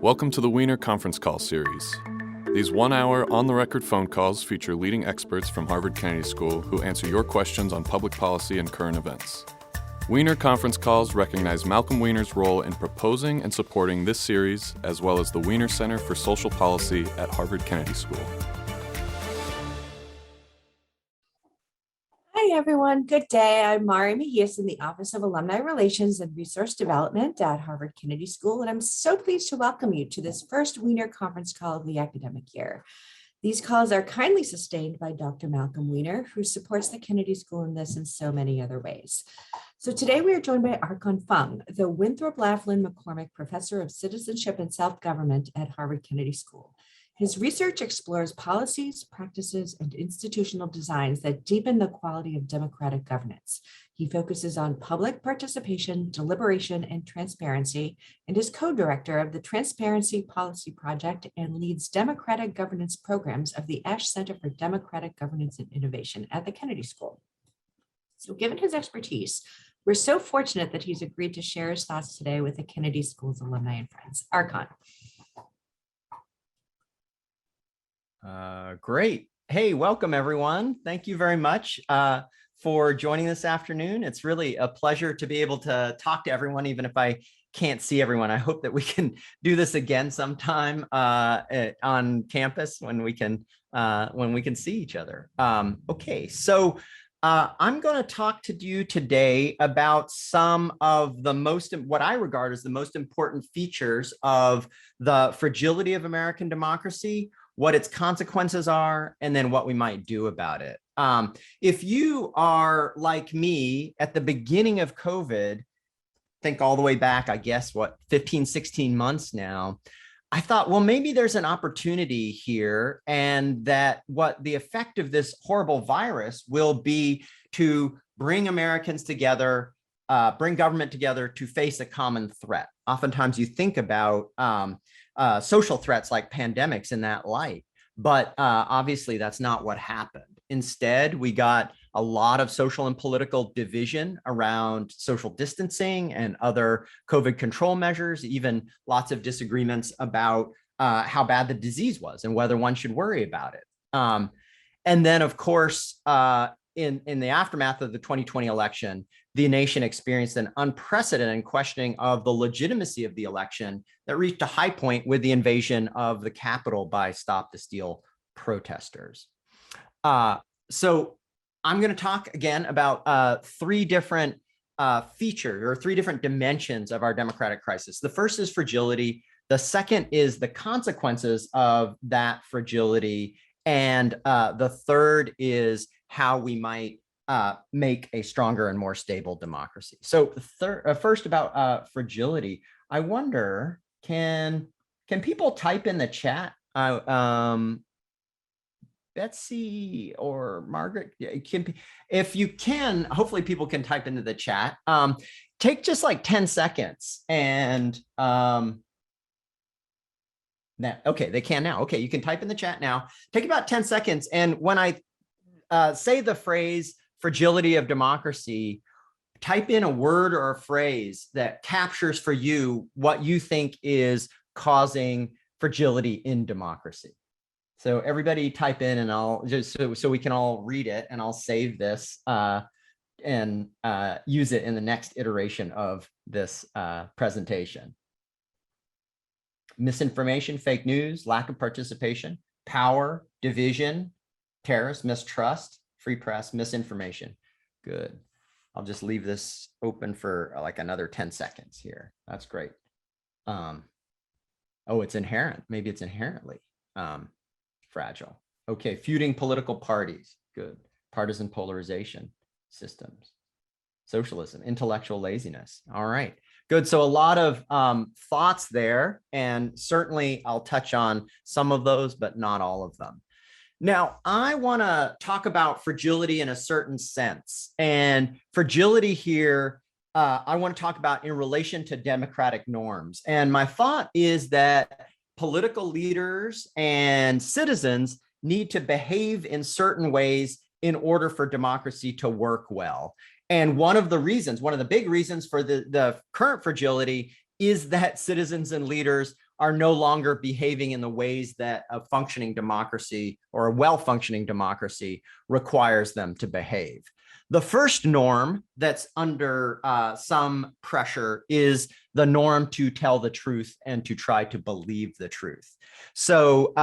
Welcome to the Wiener Conference Call series. These one-hour, on-the-record phone calls feature leading experts from Harvard Kennedy School who answer your questions on public policy and current events. Wiener Conference Calls recognize Malcolm Wiener's role in proposing and supporting this series, as well as the Wiener Center for Social Policy at Harvard Kennedy School. Hi, everyone. Good day. I'm Mari Mejias in the Office of Alumni Relations and Resource Development at Harvard Kennedy School, and I'm so pleased to welcome you to this first Wiener Conference Call of the academic year. These calls are kindly sustained by Dr. Malcolm Wiener, who supports the Kennedy School in this and so many other ways. So today we are joined by Archon Fung, the Winthrop Laflin McCormack Professor of Citizenship and Self-Government at Harvard Kennedy School. His research explores policies, practices, and institutional designs that deepen the quality of democratic governance. He focuses on public participation, deliberation, and transparency, and is co-director of the Transparency Policy Project and leads democratic governance programs of the Ash Center for Democratic Governance and Innovation at the Kennedy School. So given his expertise, we're so fortunate that he's agreed to share his thoughts today with the Kennedy School's alumni and friends. Archon. Great. Hey, welcome everyone. Thank you very much for joining this afternoon. It's really a pleasure to be able to talk to everyone, even if I can't see everyone. I hope that we can do this again sometime on campus when we can see each other. Okay, so I'm going to talk to you today about some of the what I regard as the most important features of the fragility of American democracy, what its consequences are, and then what we might do about it. If you are like me at the beginning of COVID, think all the way back, I guess, 15, 16 months now, I thought, well, maybe there's an opportunity here, and that what the effect of this horrible virus will be to bring Americans together, bring government together to face a common threat. Oftentimes you think about social threats like pandemics in that light, but obviously that's not what happened. Instead, we got a lot of social and political division around social distancing and other COVID control measures, even lots of disagreements about how bad the disease was and whether one should worry about it. And then, of course, in the aftermath of the 2020 election, the nation experienced an unprecedented questioning of the legitimacy of the election that reached a high point with the invasion of the Capitol by Stop the Steal protesters. So I'm going to talk again about three different features or three different dimensions of our democratic crisis. The first is fragility. The second is the consequences of that fragility. And the third is how we might make a stronger and more stable democracy. So first about fragility, I wonder, can people type in the chat? Betsy or Margaret, if you can, hopefully people can type into the chat. Take just like 10 seconds and okay, they can now. Okay, you can type in the chat now. Take about 10 seconds. And when I say the phrase fragility of democracy, type in a word or a phrase that captures for you what you think is causing fragility in democracy. So everybody type in, and I'll just so we can all read it, and I'll save this and use it in the next iteration of this presentation. Misinformation, fake news, lack of participation, power, division, terrorists, mistrust, free press, misinformation. Good. I'll just leave this open for like another 10 seconds here. That's great. Oh, it's inherent. Maybe it's inherently fragile. Okay, feuding political parties. Good. Partisan polarization systems. Socialism, intellectual laziness. All right. Good. So a lot of thoughts there, and certainly I'll touch on some of those, but not all of them. Now, I want to talk about fragility in a certain sense, and fragility here, I want to talk about in relation to democratic norms. And my thought is that political leaders and citizens need to behave in certain ways in order for democracy to work well. And one of the big reasons for the current fragility is that citizens and leaders are no longer behaving in the ways that a functioning democracy or a well-functioning democracy requires them to behave. The first norm that's under some pressure is the norm to tell the truth and to try to believe the truth. So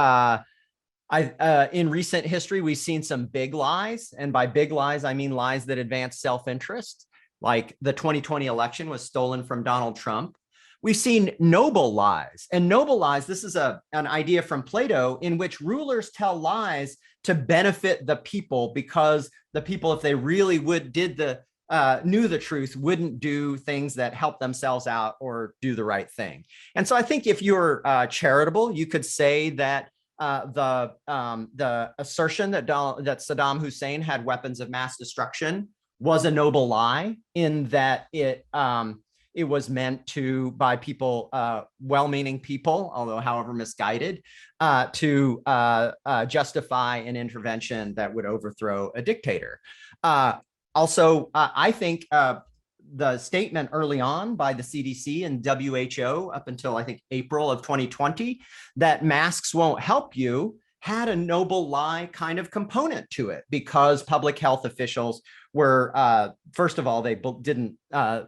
in recent history, we've seen some big lies. And by big lies, I mean lies that advance self-interest, like the 2020 election was stolen from Donald Trump. We've seen noble lies. And noble lies, this is an idea from Plato in which rulers tell lies to benefit the people, because the people, if they really knew the truth, wouldn't do things that help themselves out or do the right thing. And so I think if you're charitable, you could say that the assertion that Saddam Hussein had weapons of mass destruction was a noble lie, in that it was meant to, by people, well-meaning people, although however misguided, to justify an intervention that would overthrow a dictator. Also, I think the statement early on by the CDC and WHO up until I think April of 2020 that masks won't help you had a noble lie kind of component to it, because public health officials were, first of all, they didn't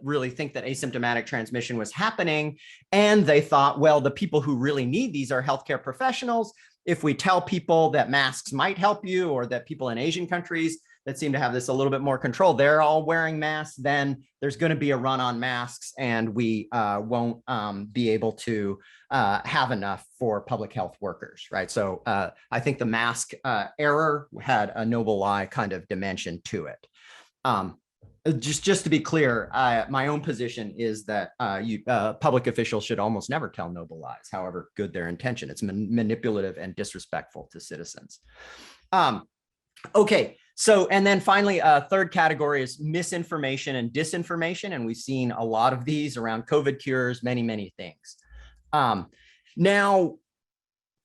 really think that asymptomatic transmission was happening. And they thought, well, the people who really need these are healthcare professionals. If we tell people that masks might help you, or that people in Asian countries that seem to have this a little bit more control, they're all wearing masks, then there's going to be a run on masks, and we won't be able to have enough for public health workers, right? So I think the mask error had a noble lie kind of dimension to it. Just to be clear, my own position is that public officials should almost never tell noble lies, however good their intention. It's manipulative and disrespectful to citizens. Okay. So, and then finally, third category is misinformation and disinformation. And we've seen a lot of these around COVID cures, many, many things. Now,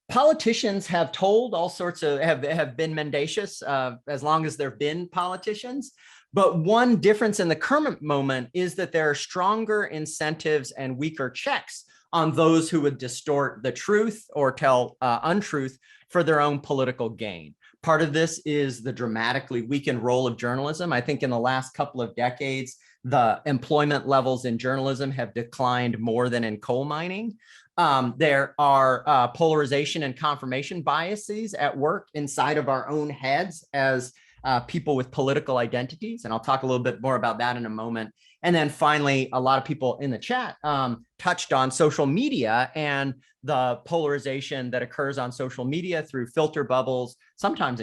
politicians have told all sorts of, have been mendacious as long as there have been politicians. But one difference in the current moment is that there are stronger incentives and weaker checks on those who would distort the truth or tell untruth for their own political gain. Part of this is the dramatically weakened role of journalism. I think in the last couple of decades, the employment levels in journalism have declined more than in coal mining. There are polarization and confirmation biases at work inside of our own heads as people with political identities. And I'll talk a little bit more about that in a moment. And then finally, a lot of people in the chat touched on social media and the polarization that occurs on social media through filter bubbles, sometimes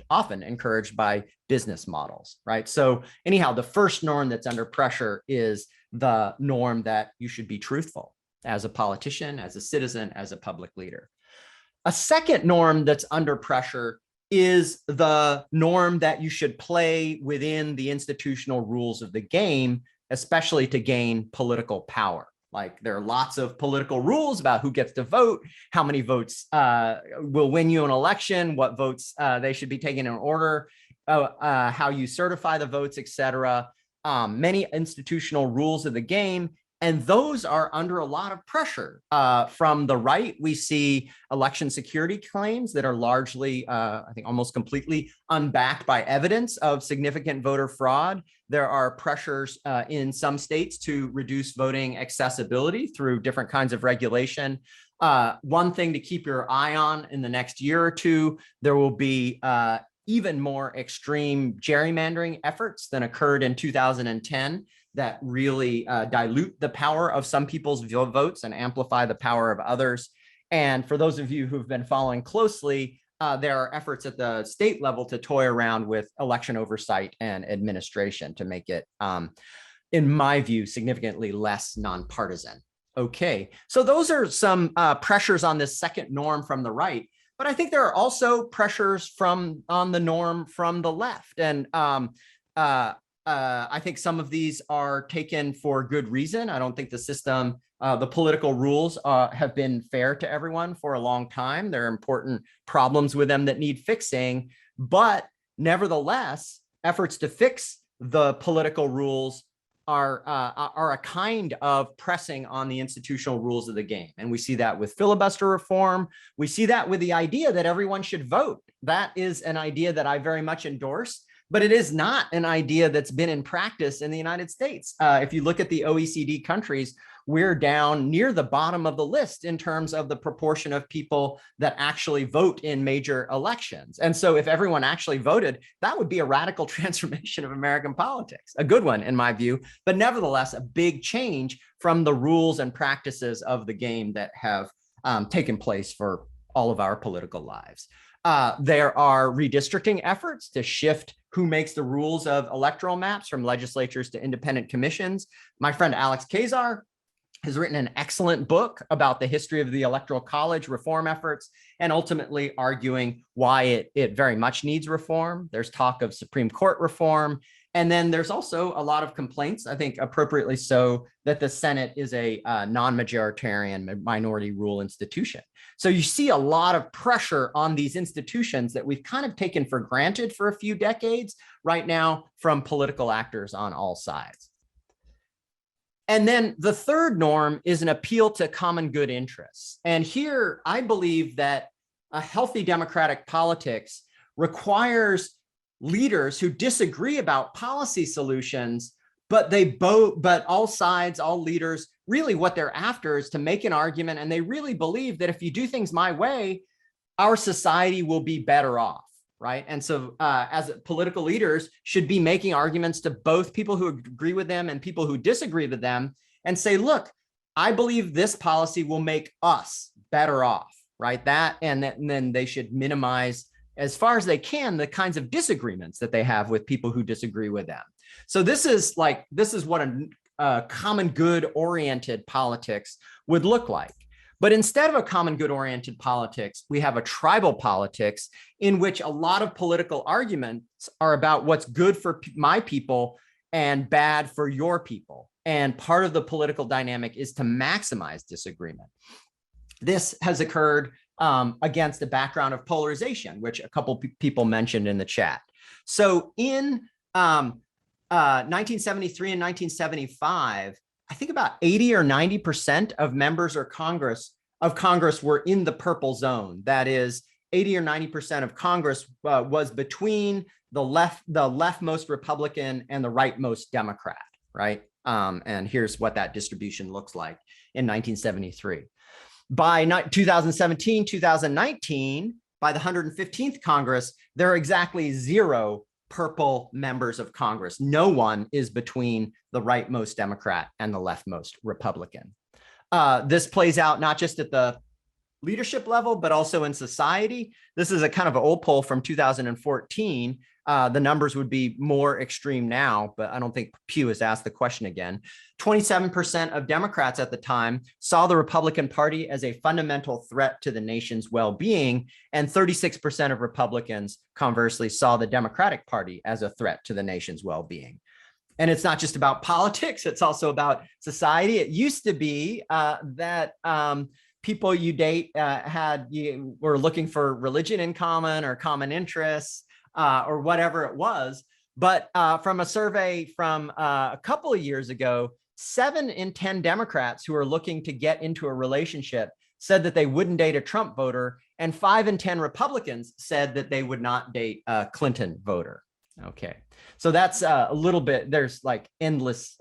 often encouraged by business models, right? So anyhow, the first norm that's under pressure is the norm that you should be truthful as a politician, as a citizen, as a public leader. A second norm that's under pressure is the norm that you should play within the institutional rules of the game, especially to gain political power. Like there are lots of political rules about who gets to vote, how many votes will win you an election, what votes they should be taken in order, how you certify the votes, etc. Many institutional rules of the game. And those are under a lot of pressure. From the right, we see election security claims that are largely, I think almost completely unbacked by evidence of significant voter fraud. There are pressures in some states to reduce voting accessibility through different kinds of regulation. One thing to keep your eye on in the next year or two, there will be even more extreme gerrymandering efforts than occurred in 2010. That really dilute the power of some people's votes and amplify the power of others. And for those of you who've been following closely, there are efforts at the state level to toy around with election oversight and administration to make it, in my view, significantly less nonpartisan. Okay, so those are some pressures on this second norm from the right. But I think there are also pressures on the norm from the left. And I think some of these are taken for good reason. I don't think the system, the political rules have been fair to everyone for a long time. There are important problems with them that need fixing, but nevertheless, efforts to fix the political rules are a kind of pressing on the institutional rules of the game. And we see that with filibuster reform. We see that with the idea that everyone should vote. That is an idea that I very much endorse, but it is not an idea that's been in practice in the United States. If you look at the OECD countries, we're down near the bottom of the list in terms of the proportion of people that actually vote in major elections. And so if everyone actually voted, that would be a radical transformation of American politics, a good one in my view, but nevertheless, a big change from the rules and practices of the game that have taken place for all of our political lives. There are redistricting efforts to shift who makes the rules of electoral maps from legislatures to independent commissions. My friend Alex Kazar has written an excellent book about the history of the Electoral College reform efforts and ultimately arguing why it very much needs reform. There's talk of Supreme Court reform. And then there's also a lot of complaints, I think appropriately so, that the Senate is a non-majoritarian minority rule institution. So you see a lot of pressure on these institutions that we've kind of taken for granted for a few decades right now from political actors on all sides. And then the third norm is an appeal to common good interests. And here I believe that a healthy democratic politics requires leaders who disagree about policy solutions, but all sides, all leaders, really what they're after is to make an argument. And they really believe that if you do things my way, our society will be better off. Right. And so as political leaders should be making arguments to both people who agree with them and people who disagree with them and say, look, I believe this policy will make us better off. Right. And then they should minimize as far as they can the kinds of disagreements that they have with people who disagree with them. So this is what a common good oriented politics would look like. But instead of a common good oriented politics, we have a tribal politics in which a lot of political arguments are about what's good for my people and bad for your people. And part of the political dynamic is to maximize disagreement. This has occurred against the background of polarization, which a couple people mentioned in the chat. So in 1973 and 1975, I think about 80 or 90% of members of Congress were in the purple zone. That is, 80 or 90% of Congress was between the leftmost Republican and the rightmost Democrat, right? And here's what that distribution looks like in 1973. By 2017, 2019, by the 115th Congress, there are exactly 0 purple members of Congress. No one is between the rightmost Democrat and the leftmost Republican. This plays out not just at the leadership level, but also in society. This is a kind of an old poll from 2014. The numbers would be more extreme now, but I don't think Pew has asked the question again. 27% of Democrats at the time saw the Republican Party as a fundamental threat to the nation's well-being, and 36% of Republicans, conversely, saw the Democratic Party as a threat to the nation's well-being. And it's not just about politics, it's also about society. It used to be that people you date were looking for religion in common or common interests or whatever it was. But from a survey from a couple of years ago, 7 in 10 Democrats who are looking to get into a relationship said that they wouldn't date a Trump voter, and 5 in 10 Republicans said that they would not date a Clinton voter. Okay, so that's a little bit, there's like endless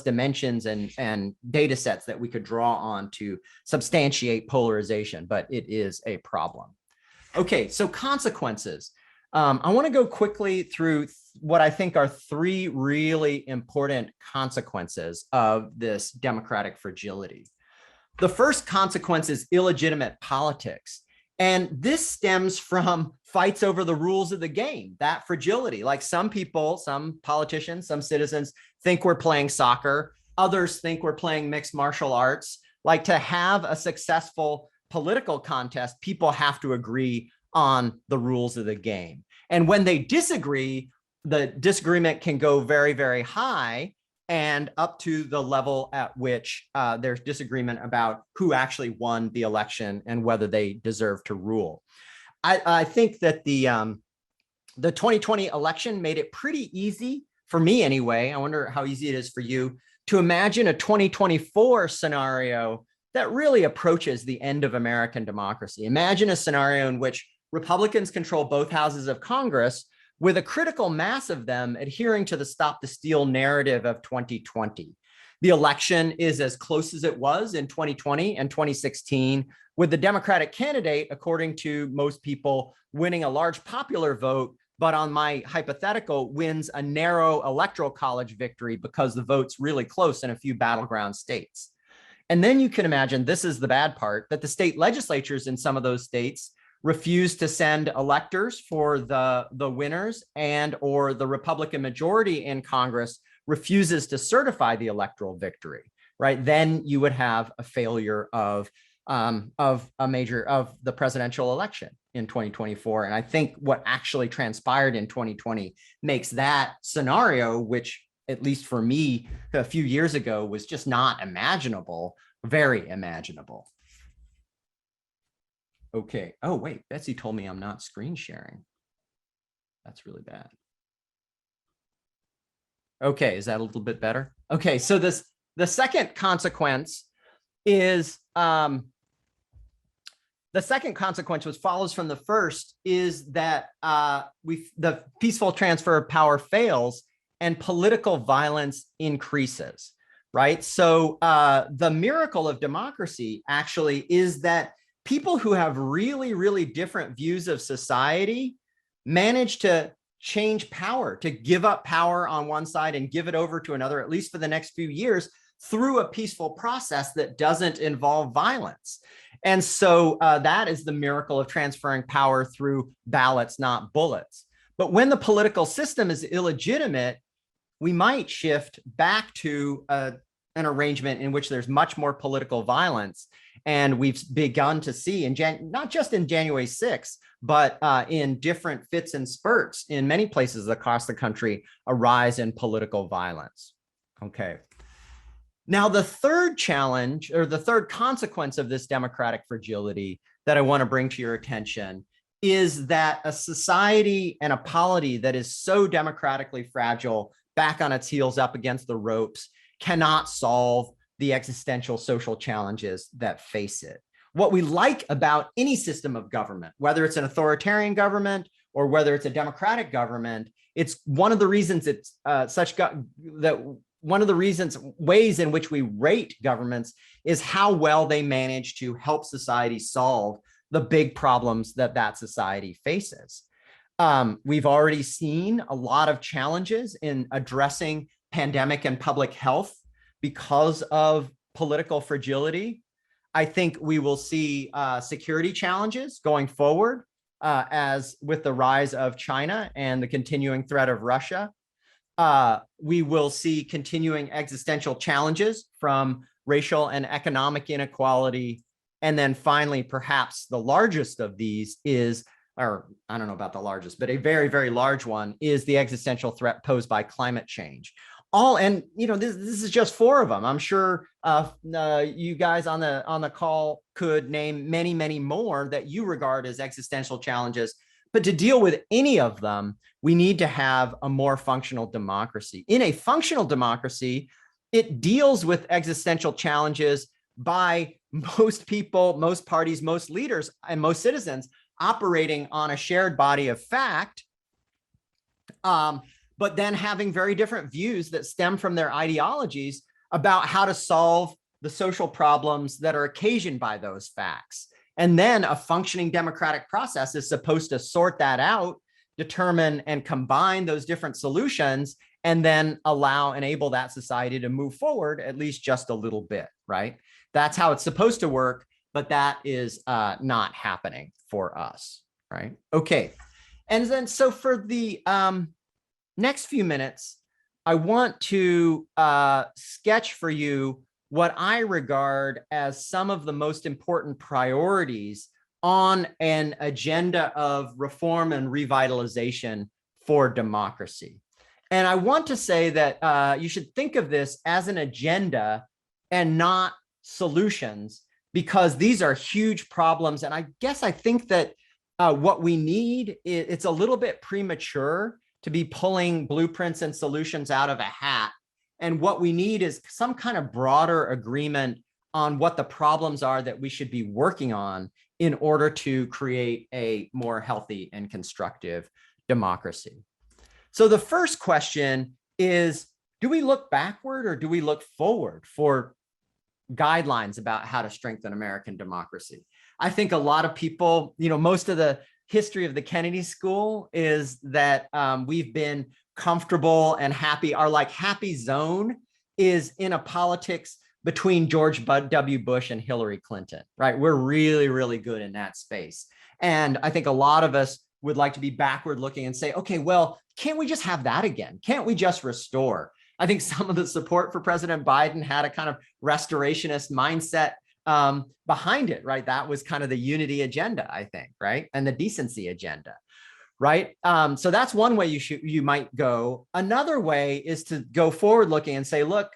dimensions and data sets that we could draw on to substantiate polarization, but it is a problem. Okay, so consequences. I want to go quickly through what I think are 3 really important consequences of this democratic fragility. The first consequence is illegitimate politics. And this stems from fights over the rules of the game, that fragility. Like some people, some politicians, some citizens think we're playing soccer. Others think we're playing mixed martial arts. Like, to have a successful political contest, people have to agree on the rules of the game. And when they disagree, the disagreement can go very, very high and up to the level at which there's disagreement about who actually won the election and whether they deserve to rule. I think that the 2020 election made it pretty easy for me anyway, I wonder how easy it is for you to imagine a 2024 scenario that really approaches the end of American democracy. Imagine a scenario in which Republicans control both houses of Congress, with a critical mass of them adhering to the Stop the Steal narrative of 2020. The election is as close as it was in 2020 and 2016, with the Democratic candidate, according to most people, winning a large popular vote, but on my hypothetical, wins a narrow electoral college victory because the vote's really close in a few battleground states. And then you can imagine, this is the bad part, that the state legislatures in some of those states refuse to send electors for the winners, and or the Republican majority in Congress refuses to certify the electoral victory, right? Then you would have a failure of the presidential election in 2024. And I think what actually transpired in 2020 makes that scenario, which at least for me a few years ago was just not imaginable, very imaginable. Okay. Oh, wait, Betsy told me I'm not screen sharing. That's really bad. Okay, is that a little bit better? Okay, so the second consequence is the second consequence, which follows from the first, is that the peaceful transfer of power fails and political violence increases, right? So the miracle of democracy actually is that people who have really, really different views of society manage to change power, to give up power on one side and give it over to another, at least for the next few years, through a peaceful process that doesn't involve violence. And so that is the miracle of transferring power through ballots, not bullets. But when the political system is illegitimate, we might shift back to an arrangement in which there's much more political violence. And we've begun to see, not just in January 6th, but in different fits and spurts in many places across the country, a rise in political violence. Okay. Now, the third challenge, or the third consequence of this democratic fragility that I want to bring to your attention, is that a society and a polity that is so democratically fragile, back on its heels, up against the ropes, cannot solve the existential social challenges that face it. What we like about any system of government, whether it's an authoritarian government or whether it's a democratic government, it's one of the reasons it's one of the reasons, ways in which we rate governments is how well they manage to help society solve the big problems that society faces. We've already seen a lot of challenges in addressing pandemic and public health because of political fragility. I think we will see security challenges going forward, as with the rise of China and the continuing threat of Russia. We will see continuing existential challenges from racial and economic inequality. And then finally, perhaps the largest of these is, or I don't know about the largest, but a very, very large one is the existential threat posed by climate change. And this is just four of them. I'm sure you guys on the call could name many, many more that you regard as existential challenges. But to deal with any of them, we need to have a more functional democracy. In a functional democracy, it deals with existential challenges by most people, most parties, most leaders, and most citizens operating on a shared body of fact, but then having very different views that stem from their ideologies about how to solve the social problems that are occasioned by those facts. And then a functioning democratic process is supposed to sort that out, determine and combine those different solutions, and then enable that society to move forward at least just a little bit, right? That's how it's supposed to work, but that is not happening for us, right? Okay. And then, so for the next few minutes, I want to sketch for you what I regard as some of the most important priorities on an agenda of reform and revitalization for democracy. And I want to say that you should think of this as an agenda and not solutions, because these are huge problems. And I guess I think that what we need, it's a little bit premature to be pulling blueprints and solutions out of a hat. And what we need is some kind of broader agreement on what the problems are that we should be working on in order to create a more healthy and constructive democracy. So the first question is, do we look backward or do we look forward for guidelines about how to strengthen American democracy? I think a lot of people, most of the history of the Kennedy School is that we've been comfortable and happy. Our happy zone is in a politics between George W. Bush and Hillary Clinton, right? We're really, really good in that space. And I think a lot of us would like to be backward looking and say, okay, well, can't we just have that again? Can't we just restore? I think some of the support for President Biden had a kind of restorationist mindset behind it, right? That was kind of the unity agenda, I think, right? And the decency agenda, right? So that's one way you might go. Another way is to go forward looking and say, look,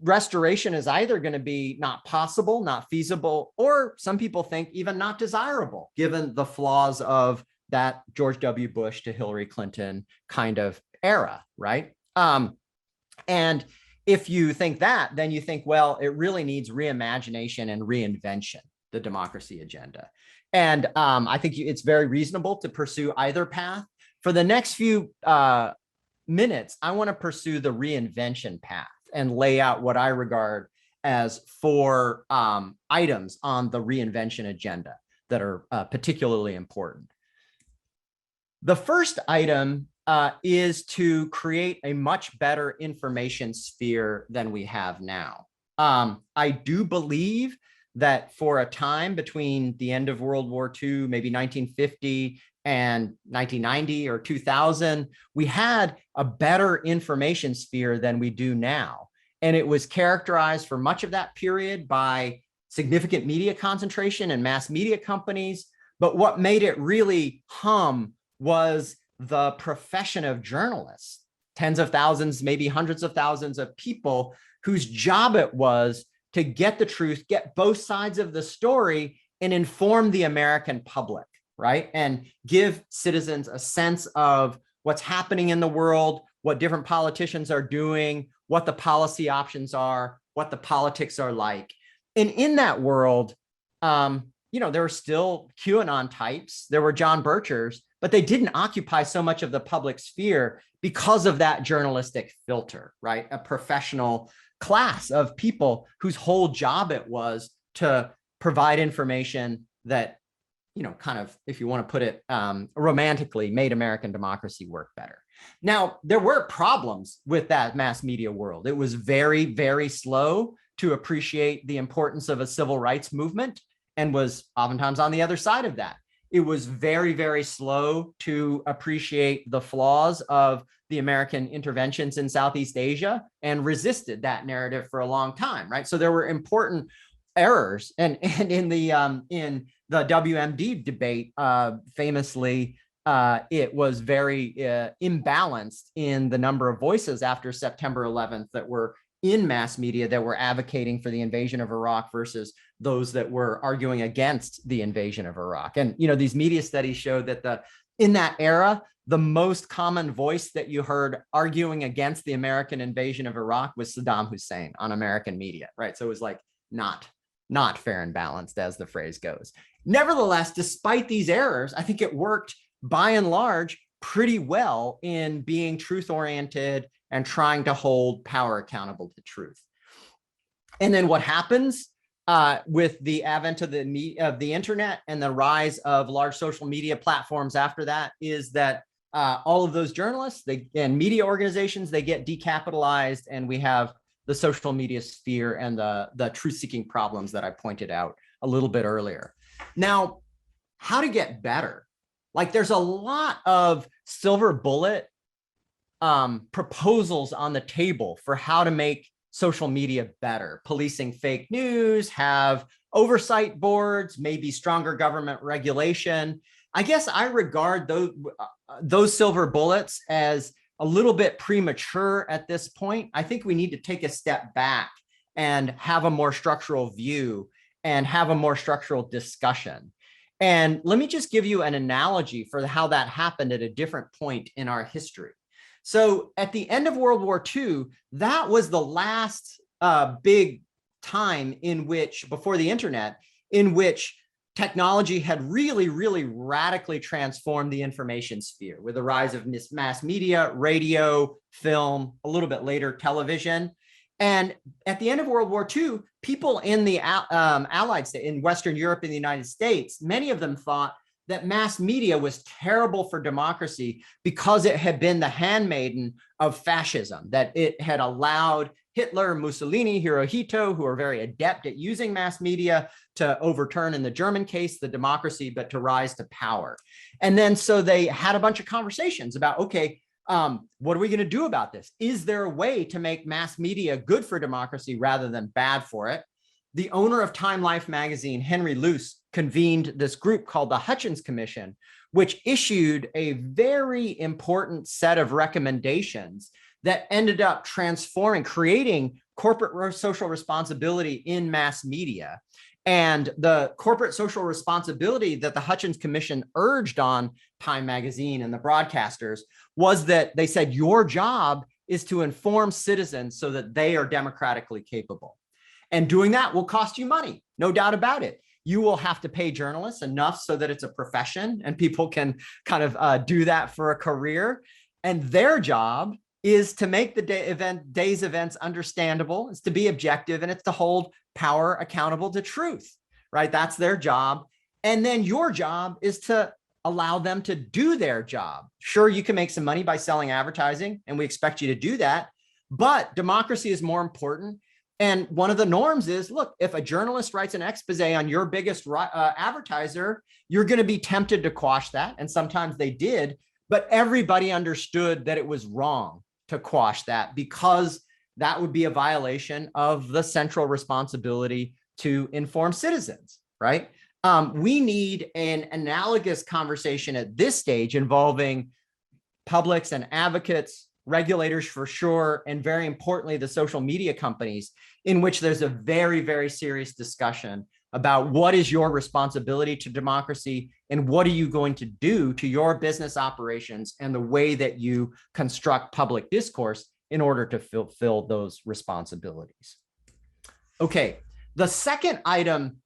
restoration is either going to be not possible, not feasible, or some people think even not desirable, given the flaws of that George W. Bush to Hillary Clinton kind of era, right? And if you think that, then you think, well, it really needs reimagination and reinvention, the democracy agenda. And I think it's very reasonable to pursue either path. For the next few minutes, I want to pursue the reinvention path and lay out what I regard as 4 items on the reinvention agenda that are particularly important. The first item is to create a much better information sphere than we have now. I do believe that for a time between the end of World War II, maybe 1950 and 1990 or 2000, we had a better information sphere than we do now. And it was characterized for much of that period by significant media concentration and mass media companies. But what made it really hum was the profession of journalists, tens of thousands, maybe hundreds of thousands of people whose job it was to get the truth, get both sides of the story, and inform the American public, right? And give citizens a sense of what's happening in the world, what different politicians are doing, what the policy options are, what the politics are like. And in that world, there were still QAnon types, there were John Birchers, but they didn't occupy so much of the public sphere because of that journalistic filter, right? A professional class of people whose whole job it was to provide information that, kind of, if you want to put it romantically, made American democracy work better. Now, there were problems with that mass media world. It was very, very slow to appreciate the importance of a civil rights movement and was oftentimes on the other side of that. It was very, very slow to appreciate the flaws of the American interventions in Southeast Asia and resisted that narrative for a long time, right? So there were important errors. And in the WMD debate, famously, it was very imbalanced in the number of voices after September 11th that were in mass media that were advocating for the invasion of Iraq versus those that were arguing against the invasion of Iraq. And, these media studies showed that in that era, the most common voice that you heard arguing against the American invasion of Iraq was Saddam Hussein on American media, right? So it was like not fair and balanced, as the phrase goes. Nevertheless, despite these errors, I think it worked by and large pretty well in being truth-oriented and trying to hold power accountable to truth. And then what happens with the advent of the internet and the rise of large social media platforms after that is that all of those journalists and media organizations, they get decapitalized, and we have the social media sphere and the truth-seeking problems that I pointed out a little bit earlier. Now, how to get better? There's a lot of silver bullet proposals on the table for how to make social media better. Policing fake news, have oversight boards, maybe stronger government regulation. I guess I regard those silver bullets as a little bit premature at this point. I think we need to take a step back and have a more structural view and have a more structural discussion. And let me just give you an analogy for how that happened at a different point in our history. So at the end of World War II, that was the last big time in which, before the internet, in which technology had really, really radically transformed the information sphere with the rise of mass media, radio, film, a little bit later, television. And at the end of World War II, people in the Allied states, in Western Europe and the United States, many of them thought that mass media was terrible for democracy because it had been the handmaiden of fascism, that it had allowed Hitler, Mussolini, Hirohito, who are very adept at using mass media, to overturn, in the German case, the democracy, but to rise to power. And then so they had a bunch of conversations about, okay, what are we going to do about this? Is there a way to make mass media good for democracy rather than bad for it? The owner of Time Life magazine, Henry Luce, convened this group called the Hutchins Commission, which issued a very important set of recommendations that ended up transforming, creating corporate social responsibility in mass media. And the corporate social responsibility that the Hutchins Commission urged on Time magazine and the broadcasters was that they said, your job is to inform citizens so that they are democratically capable. And doing that will cost you money, no doubt about it. You will have to pay journalists enough so that it's a profession and people can kind of do that for a career. And their job is to make the day's events understandable, it's to be objective, and it's to hold power accountable to truth, right? That's their job. And then your job is to allow them to do their job. Sure, you can make some money by selling advertising, and we expect you to do that, but democracy is more important. And one of the norms is, look, if a journalist writes an expose on your biggest advertiser, you're going to be tempted to quash that. And sometimes they did, but everybody understood that it was wrong to quash that because that would be a violation of the central responsibility to inform citizens, right? We need an analogous conversation at this stage involving publics and advocates, regulators for sure, and very importantly, the social media companies, in which there's a very, very serious discussion about what is your responsibility to democracy and what are you going to do to your business operations and the way that you construct public discourse in order to fulfill those responsibilities. Okay, the second item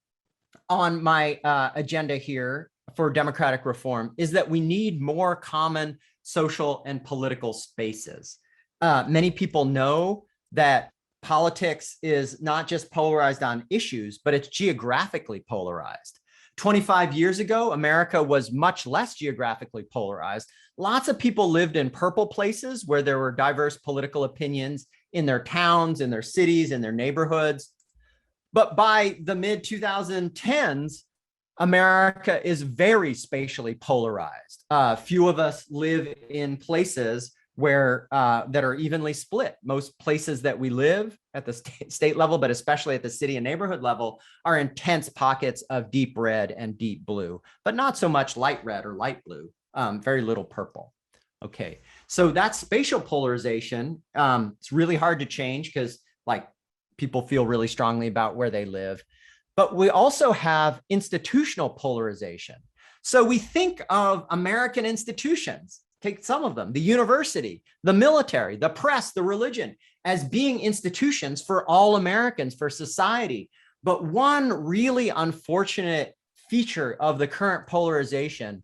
on my agenda here for democratic reform is that we need more common social and political spaces. Many people know that politics is not just polarized on issues, but it's geographically polarized. 25 years ago, America was much less geographically polarized. Lots of people lived in purple places where there were diverse political opinions in their towns, in their cities, in their neighborhoods. But by the mid-2010s, America is very spatially polarized. Few of us live in places where that are evenly split. Most places that we live at the state level, but especially at the city and neighborhood level, are intense pockets of deep red and deep blue, but not so much light red or light blue, very little purple. Okay, so that's spatial polarization. It's really hard to change because like people feel really strongly about where they live. But we also have institutional polarization. So we think of American institutions, take some of them, the university, the military, the press, the religion, as being institutions for all Americans, for society. But one really unfortunate feature of the current polarization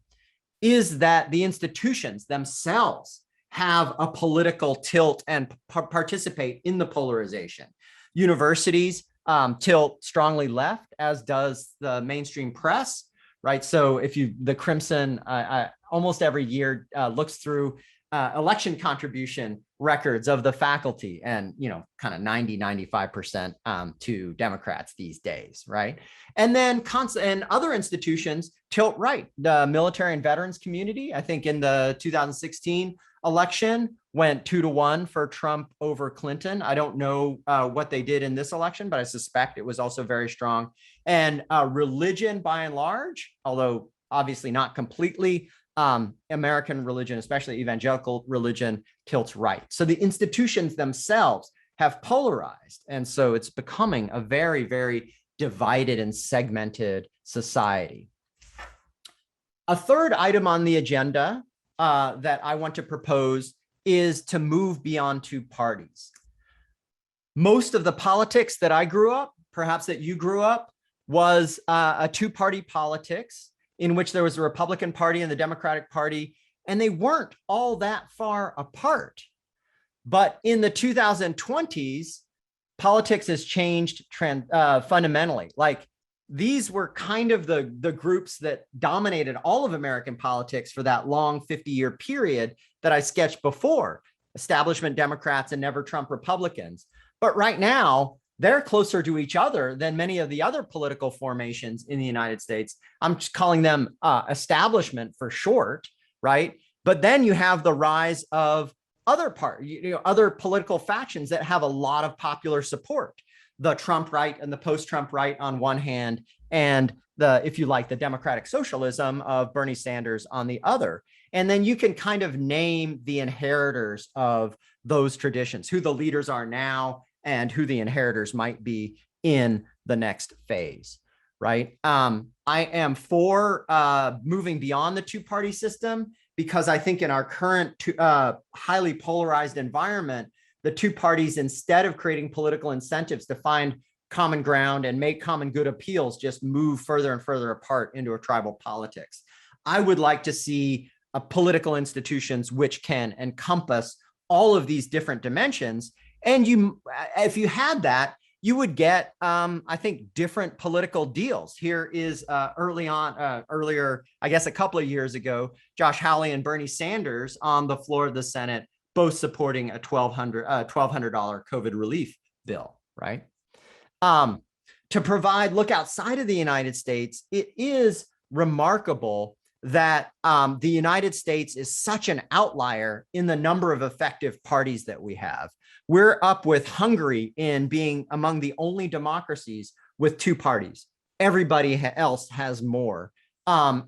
is that the institutions themselves have a political tilt and participate in the polarization. Universities tilt strongly left, as does the mainstream press, right? So if the Crimson almost every year looks through election contribution records of the faculty, and kind of 90-95% to Democrats these days, right? And then and other institutions tilt right. The military and veterans community, I think in the 2016 election, went 2-1 for Trump over Clinton. I don't know what they did in this election, but I suspect it was also very strong. And religion, by and large, although obviously not completely, American religion, especially evangelical religion, tilts right. So the institutions themselves have polarized. And so it's becoming a very, very divided and segmented society. A third item on the agenda that I want to propose is to move beyond two parties. Most of the politics that I grew up, perhaps that you grew up, was a two-party politics in which there was a Republican Party and the Democratic Party, and they weren't all that far apart. But in the 2020s, politics has changed fundamentally. Like, these were kind of the groups that dominated all of American politics for that long 50-year period that I sketched before: establishment Democrats and never Trump Republicans. But right now, they're closer to each other than many of the other political formations in the United States. I'm just calling them establishment for short, right? But then you have the rise of other political factions that have a lot of popular support. The Trump right and the post-Trump right on one hand, and if you like, the democratic socialism of Bernie Sanders on the other. And then you can kind of name the inheritors of those traditions, who the leaders are now and who the inheritors might be in the next phase, right? I am for moving beyond the two-party system, because I think in our current highly polarized environment, the two parties, instead of creating political incentives to find common ground and make common good appeals, just move further and further apart into a tribal politics. I would like to see political institutions which can encompass all of these different dimensions. And if you had that, you would get, I think, different political deals. Here is earlier, I guess a couple of years ago, Josh Hawley and Bernie Sanders on the floor of the Senate, both supporting a $1,200 COVID relief bill, right? Look outside of the United States, it is remarkable that the United States is such an outlier in the number of effective parties that we have. We're up with Hungary in being among the only democracies with two parties. Everybody else has more. I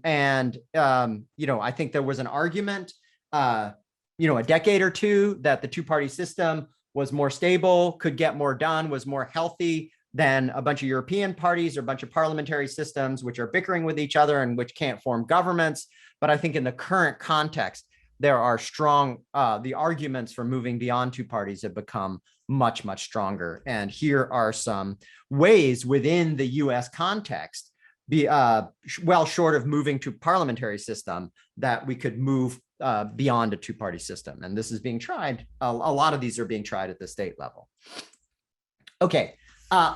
think there was an argument, a decade or two, that the two-party system was more stable, could get more done, was more healthy than a bunch of European parties or a bunch of parliamentary systems which are bickering with each other and which can't form governments. But I think in the current context, there are strong, the arguments for moving beyond two parties have become much, much stronger. And here are some ways within the US context, well short of moving to parliamentary system, that we could move beyond a two-party system. And this is being tried. A lot of these are being tried at the state level. Okay,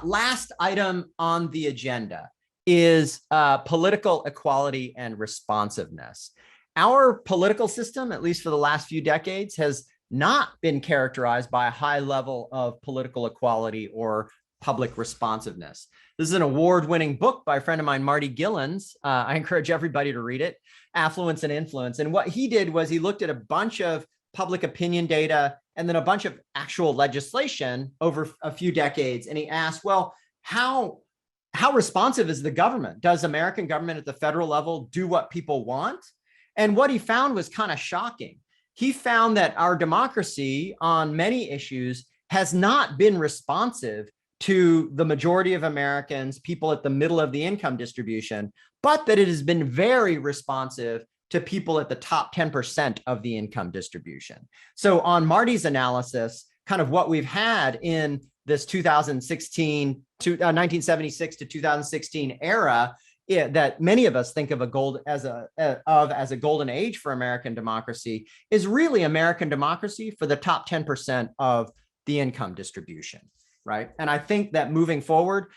last item on the agenda is political equality and responsiveness. Our political system, at least for the last few decades, has not been characterized by a high level of political equality or public responsiveness. This is an award-winning book by a friend of mine, Marty Gilens. I encourage everybody to read it, Affluence and Influence. And what he did was he looked at a bunch of public opinion data and then a bunch of actual legislation over a few decades. And he asked, well, how responsive is the government? Does American government at the federal level do what people want? And what he found was kind of shocking. He found that our democracy on many issues has not been responsive to the majority of Americans, people at the middle of the income distribution, but that it has been very responsive to people at the top 10% of the income distribution. So on Marty's analysis, kind of what we've had in this 1976 to 2016 era, that many of us think of as a golden age for American democracy, is really American democracy for the top 10% of the income distribution, right? And I think that moving forward,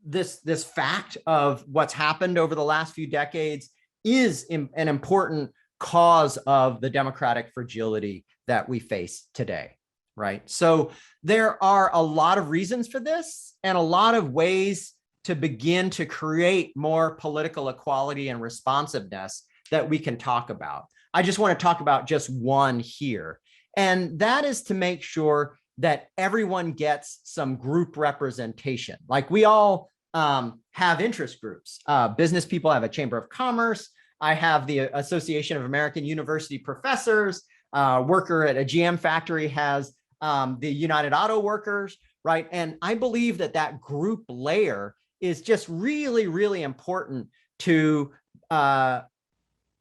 this fact of what's happened over the last few decades is an important cause of the democratic fragility that we face today, right? So there are a lot of reasons for this and a lot of ways to begin to create more political equality and responsiveness that we can talk about. I just want to talk about just one here, and that is to make sure that everyone gets some group representation. Like, we all have interest groups. Business people have a Chamber of Commerce. I have the Association of American University Professors. Worker at a GM factory has the United Auto Workers, right? And I believe that group layer is just really, really important to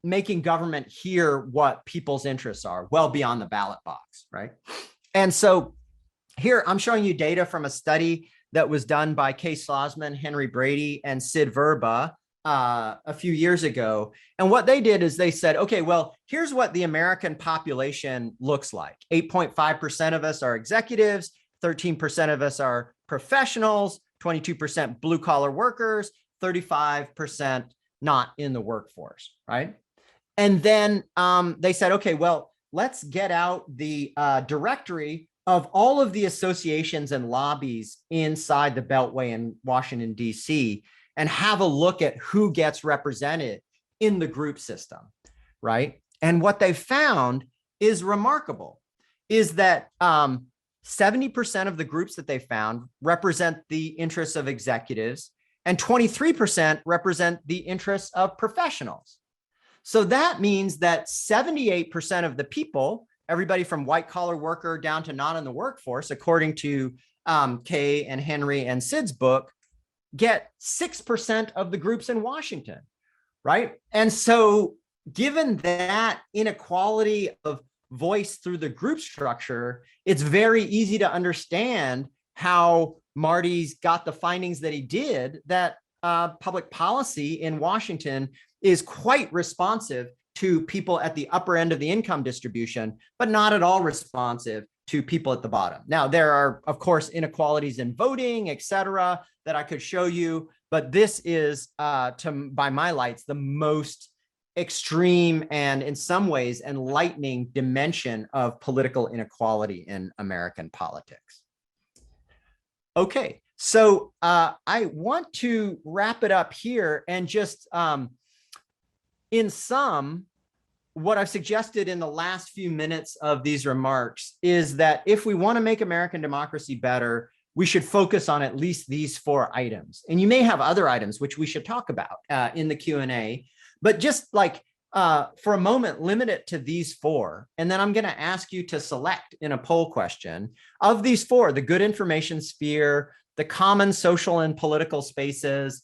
making government hear what people's interests are well beyond the ballot box, right? And so here I'm showing you data from a study that was done by Kay Slosman, Henry Brady, and Sid Verba a few years ago. And what they did is they said, okay, well, here's what the American population looks like. 8.5% of us are executives, 13% of us are professionals, 22% blue collar workers, 35% not in the workforce, right? And then they said, okay, well, let's get out the directory of all of the associations and lobbies inside the Beltway in Washington, D.C., and have a look at who gets represented in the group system, right? And what they found is remarkable, is that 70% of the groups that they found represent the interests of executives, and 23% represent the interests of professionals. So that means that 78% of the people, everybody from white collar worker down to not in the workforce, according to Kay and Henry and Sid's book, get 6% of the groups in Washington, right? And so given that inequality of voice through the group structure, it's very easy to understand how Marty's got the findings that he did, that public policy in Washington is quite responsive to people at the upper end of the income distribution, but not at all responsive to people at the bottom. Now, there are, of course, inequalities in voting, et cetera, that I could show you, but this is, by my lights, the most extreme and in some ways enlightening dimension of political inequality in American politics. Okay, so I want to wrap it up here and just, in sum, what I've suggested in the last few minutes of these remarks is that if we want to make American democracy better, we should focus on at least these 4 items. And you may have other items which we should talk about in the Q&A, but just like for a moment, limit it to these 4. And then I'm going to ask you to select in a poll question of these 4, the good information sphere, the common social and political spaces,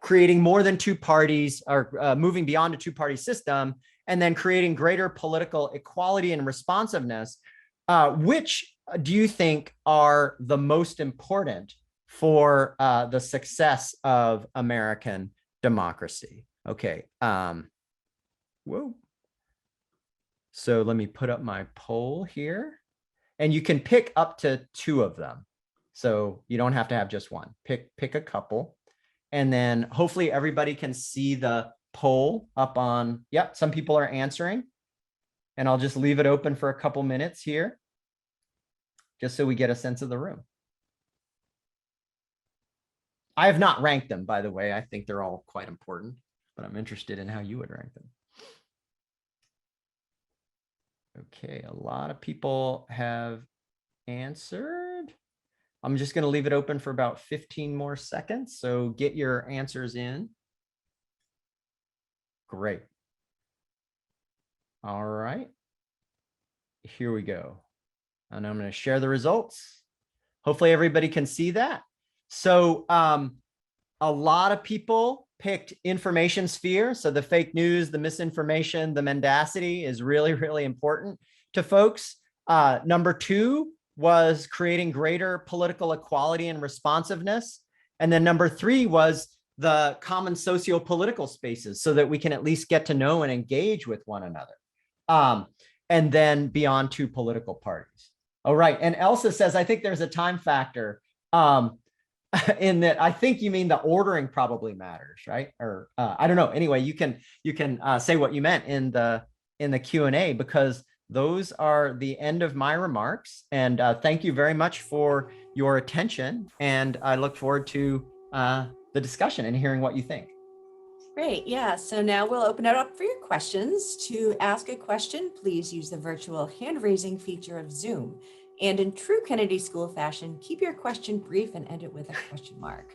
creating more than 2 parties, or moving beyond a 2-party system, and then creating greater political equality and responsiveness. Which do you think are the most important for the success of American democracy? Okay. Whoa. So let me put up my poll here, and you can pick up to 2 of them. So you don't have to have just one. Pick a couple, and then hopefully everybody can see the poll up on. Yep, some people are answering, and I'll just leave it open for a couple minutes here, just so we get a sense of the room. I have not ranked them, by the way. I think they're all quite important, but I'm interested in how you would rank them. Okay, a lot of people have answered. I'm just going to leave it open for about 15 more seconds, so get your answers in. Great. All right. Here we go. And I'm going to share the results. Hopefully everybody can see that. So a lot of people picked information sphere. So the fake news, the misinformation, the mendacity is really, really important to folks. Number 2 was creating greater political equality and responsiveness. And then number 3 was the common socio-political spaces, so that we can at least get to know and engage with one another. And then beyond 2 political parties. All right. And Elsa says, I think there's a time factor in that. I think you mean the ordering probably matters, right? Or I don't know. Anyway, you can say what you meant in the Q&A, because those are the end of my remarks. And thank you very much for your attention. And I look forward to the discussion and hearing what you think. Great. Yeah. So now we'll open it up for your questions. To ask a question, please use the virtual hand raising feature of Zoom. And in true Kennedy School fashion, keep your question brief and end it with a question mark.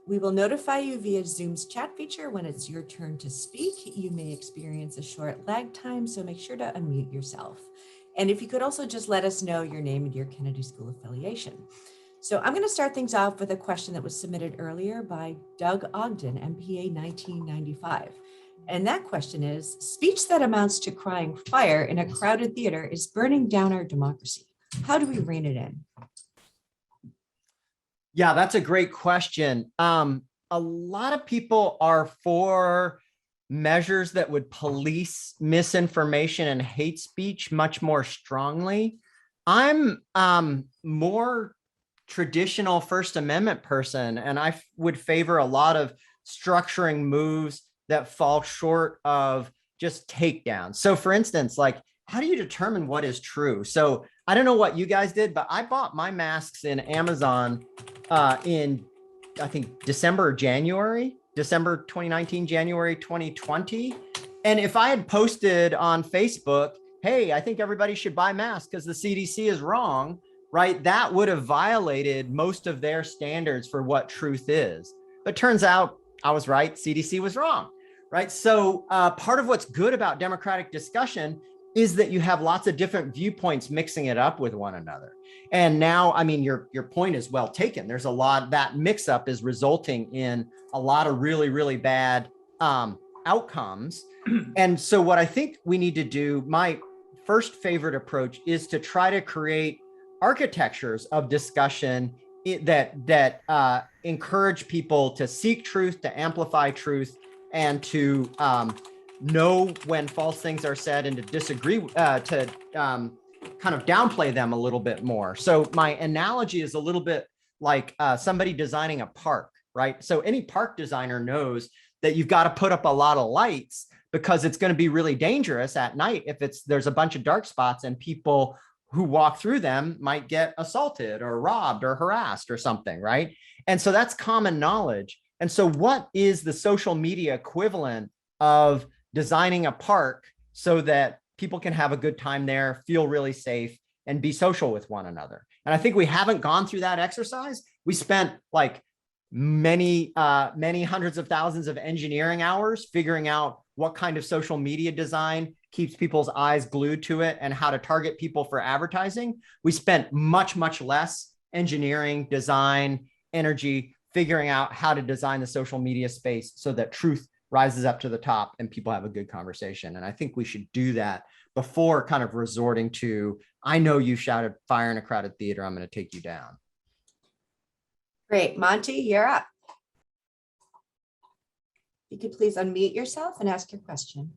We will notify you via Zoom's chat feature when it's your turn to speak. You may experience a short lag time, so make sure to unmute yourself. And if you could also just let us know your name and your Kennedy School affiliation. So I'm going to start things off with a question that was submitted earlier by Doug Ogden, MPA 1995. And that question is, speech that amounts to crying fire in a crowded theater is burning down our democracy. How do we rein it in? Yeah, that's a great question. A lot of people are for measures that would police misinformation and hate speech much more strongly. I'm more traditional First Amendment person, and I would favor a lot of structuring moves that fall short of just takedowns. So for instance, like, how do you determine what is true? So I don't know what you guys did, but I bought my masks in Amazon in, I think, December 2019, January 2020. And if I had posted on Facebook, hey, I think everybody should buy masks because the CDC is wrong, right? That would have violated most of their standards for what truth is. But turns out I was right. CDC was wrong, right? So part of what's good about democratic discussion is that you have lots of different viewpoints mixing it up with one another. And now, I mean, your point is well taken. There's a lot, that mix up is resulting in a lot of really, really bad outcomes. And so what I think we need to do, my first favorite approach, is to try to create architectures of discussion that encourage people to seek truth, to amplify truth, and to know when false things are said, and to disagree, to kind of downplay them a little bit more. So my analogy is a little bit like somebody designing a park, right? So any park designer knows that you've got to put up a lot of lights because it's going to be really dangerous at night if there's a bunch of dark spots and people who walk through them might get assaulted or robbed or harassed or something, right? And so that's common knowledge. And so what is the social media equivalent of designing a park so that people can have a good time there, feel really safe, and be social with one another? And I think we haven't gone through that exercise. We spent like many hundreds of thousands of engineering hours figuring out what kind of social media design keeps people's eyes glued to it and how to target people for advertising. We spent much, much less engineering, design, energy, figuring out how to design the social media space so that truth rises up to the top and people have a good conversation. And I think we should do that before kind of resorting to, I know you shouted fire in a crowded theater, I'm going to take you down. Great. Monty, you're up. You could please unmute yourself and ask your question.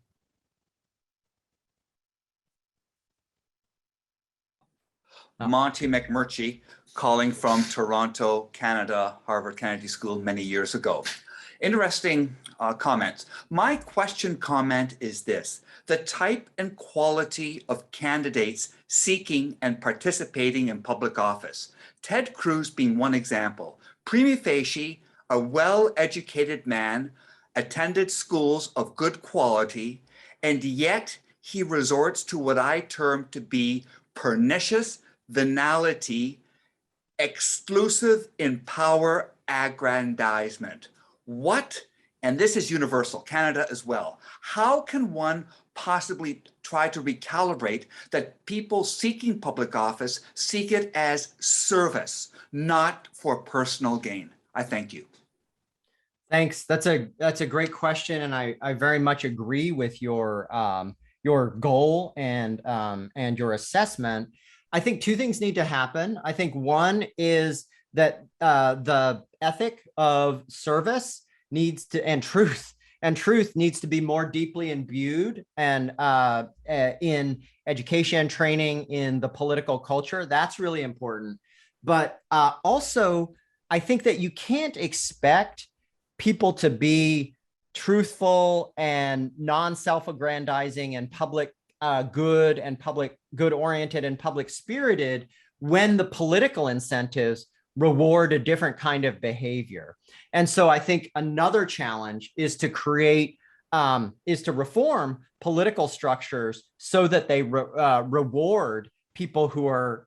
Monty McMurchie, calling from Toronto, Canada, Harvard Kennedy School many years ago. Interesting comments. My comment is this: the type and quality of candidates seeking and participating in public office. Ted Cruz being one example. Prima facie, a well-educated man, attended schools of good quality, and yet he resorts to what I term to be pernicious venality, exclusive in power aggrandizement. What, and this is universal, Canada as well, how can one possibly try to recalibrate that people seeking public office seek it as service, not for personal gain? I thank you. Thanks. That's a great question, and I very much agree with your goal and your assessment. I think two things need to happen. I think one is that the ethic of service needs to, and truth needs to be more deeply imbued and in education, training, in the political culture. That's really important. But also, I think that you can't expect people to be truthful and non-self-aggrandizing and public good and public good oriented and public spirited when the political incentives reward a different kind of behavior. And so I think another challenge is to create is to reform political structures so that they reward people who are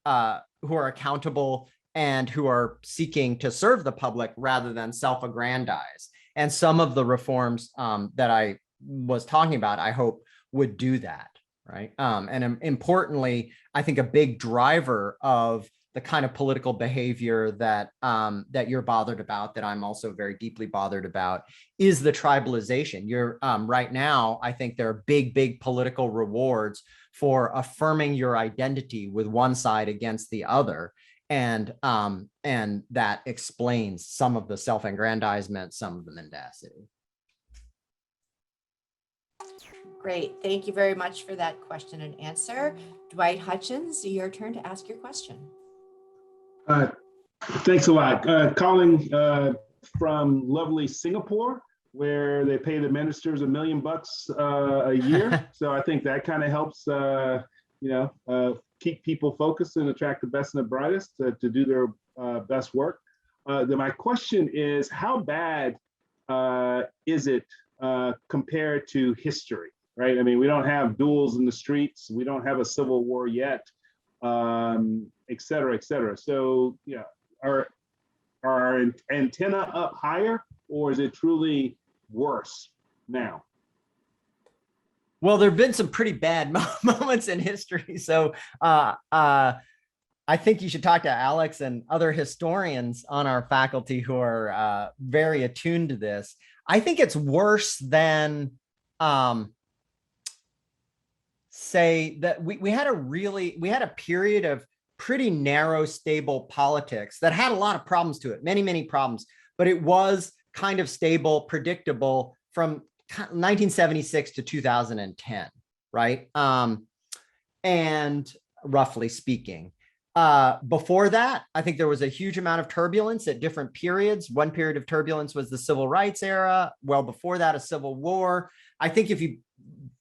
accountable and who are seeking to serve the public rather than self-aggrandize. And some of the reforms that I was talking about, I hope, would do that, right? And importantly, I think a big driver of the kind of political behavior that that you're bothered about, that I'm also very deeply bothered about, is the tribalization. You're right now, I think there are big political rewards for affirming your identity with one side against the other. And that explains some of the self-aggrandizement, some of the mendacity. Great. Thank you very much for that question and answer. Dwight Hutchins, your turn to ask your question. Thanks a lot. Calling from lovely Singapore, where they pay the ministers $1 million a year. So I think that kind of helps, keep people focused and attract the best and the brightest to do their best work. Then my question is, how bad is it compared to history, right? I mean, we don't have duels in the streets. We don't have a civil war yet, et cetera, et cetera. So, yeah, are our antenna up higher, or is it truly worse now? Well, there have been some pretty bad moments in history. So I think you should talk to Alex and other historians on our faculty who are very attuned to this. I think it's worse than say that we had a period of pretty narrow, stable politics that had a lot of problems to it, many problems, but it was kind of stable, predictable from 1976 to 2010, right? And roughly speaking. Before that, I think there was a huge amount of turbulence at different periods. One period of turbulence was the civil rights era. Well, before that, a civil war. I think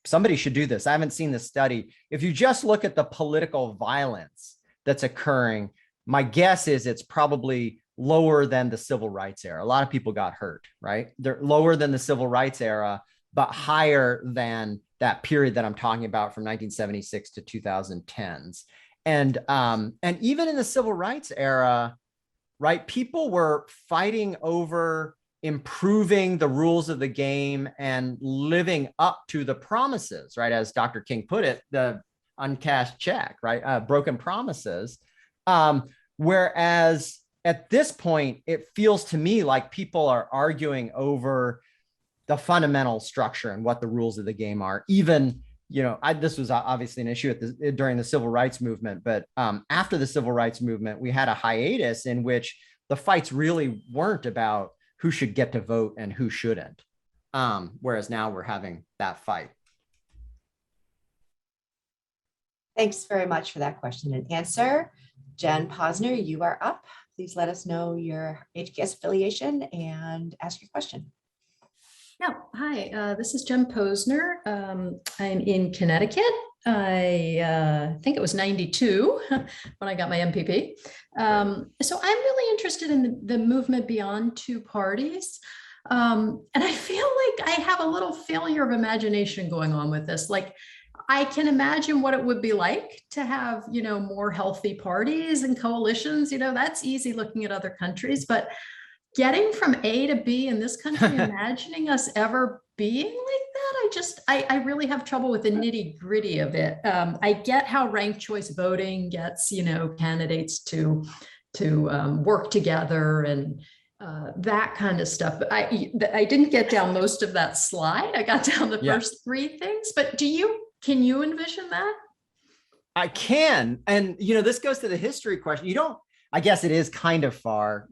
somebody should do this. I haven't seen this study. If you just look at the political violence that's occurring, my guess is it's probably lower than the civil rights era. A lot of people got hurt, right? They're lower than the civil rights era, but higher than that period that I'm talking about from 1976 to 2010s. And even in the civil rights era, right, people were fighting over improving the rules of the game and living up to the promises, right? As Dr. King put it, the uncashed check, right? Broken promises. Whereas at this point, it feels to me like people are arguing over the fundamental structure and what the rules of the game are. Even, this was obviously an issue during the civil rights movement, but after the civil rights movement, we had a hiatus in which the fights really weren't about who should get to vote and who shouldn't. Whereas now we're having that fight. Thanks very much for that question and answer. Jen Posner, you are up. Please let us know your HKS affiliation and ask your question. Yeah, hi, this is Jen Posner. I'm in Connecticut. I think it was 92 when I got my MPP. So I'm really interested in the movement beyond two parties. And I feel like I have a little failure of imagination going on with this. Like, I can imagine what it would be like to have, more healthy parties and coalitions. That's easy looking at other countries, but getting from A to B in this country, imagining us ever being like that, I really have trouble with the nitty gritty of it. I get how ranked choice voting gets, candidates to work together and that kind of stuff. But I didn't get down most of that slide. I got down the first three things, but can you envision that? I can. And, this goes to the history question. I guess it is kind of far.